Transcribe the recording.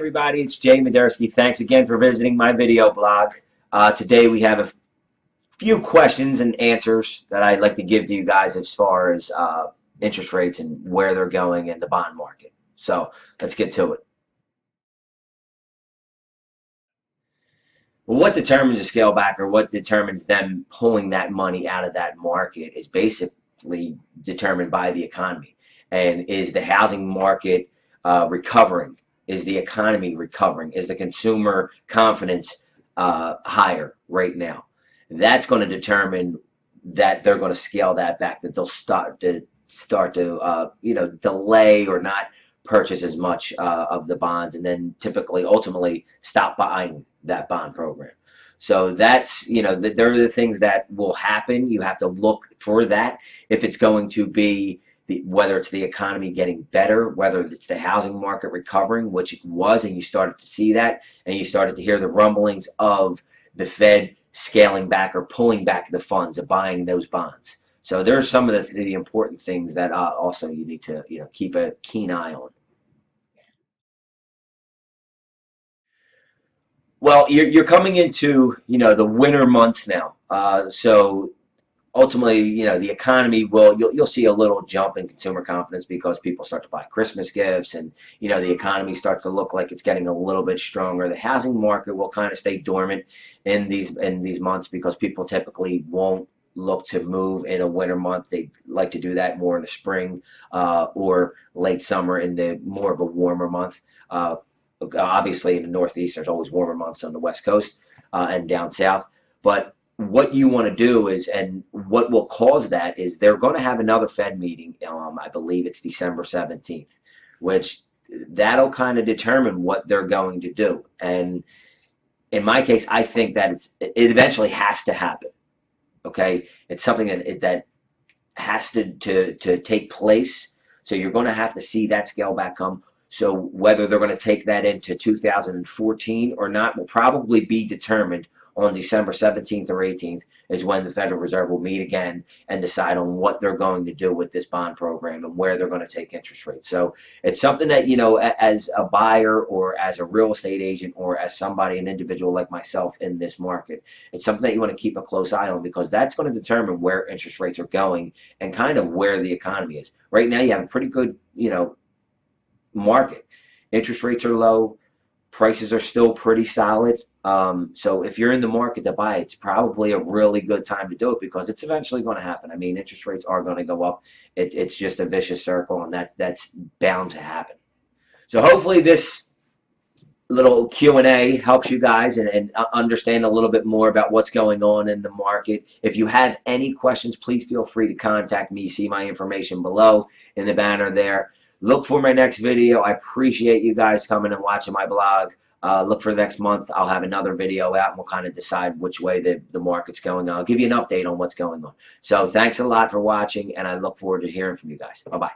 everybody, it's Moderski. Thanks again for visiting my video blog. Today we have a few questions and answers that I'd like to give to you guys as far as interest rates and where they're going in the bond market. So let's get to it. Well, what determines a scale back, or what determines them pulling that money out of that market, is basically determined by the economy. And is the housing market recovering? Is the economy recovering? Is the consumer confidence higher right now? That's going to determine that they're going to scale that back, that they'll start to delay or not purchase as much of the bonds, and then typically ultimately stop buying that bond program. So that's, there are the things that will happen. You have to look for that. If it's going to be whether it's the economy getting better, whether it's the housing market recovering, which it was, and you started to see that, and you started to hear the rumblings of the Fed scaling back or pulling back the funds of buying those bonds. So there's some of the important things that also you need to keep a keen eye on. Well, you're coming into the winter months now, so ultimately, the economy you'll see a little jump in consumer confidence because people start to buy Christmas gifts, and the economy starts to look like it's getting a little bit stronger. The housing market will kind of stay dormant in these months because people typically won't look to move in a winter month. They like to do that more in the spring or late summer, in the more of a warmer month. Obviously, in the Northeast, there's always warmer months on the West Coast and down south. But what you want to do is, and what will cause that is, they're going to have another Fed meeting. I believe it's December 17th, which that'll kind of determine what they're going to do. And in my case, I think that it eventually has to happen. Okay, it's something that has to take place. So you're going to have to see that scale back come. So whether they're going to take that into 2014 or not will probably be determined on December 17th or 18th, is when the Federal Reserve will meet again and decide on what they're going to do with this bond program and where they're going to take interest rates. So it's something that, as a buyer or as a real estate agent or as somebody, an individual like myself in this market, it's something that you want to keep a close eye on, because that's going to determine where interest rates are going and kind of where the economy is. Right now you have a pretty good, market. Interest rates are low. Prices are still pretty solid. So if you're in the market to buy, it's probably a really good time to do it, because it's eventually going to happen. I mean, interest rates are going to go up. It's just a vicious circle, and that's bound to happen. So hopefully this little Q&A helps you guys and understand a little bit more about what's going on in the market. If you have any questions, please feel free to contact me. You see my information below in the banner there. Look for my next video. I appreciate you guys coming and watching my blog. Look for next month. I'll have another video out, and we'll kind of decide which way the market's going. I'll give you an update on what's going on. So thanks a lot for watching, and I look forward to hearing from you guys. Bye-bye.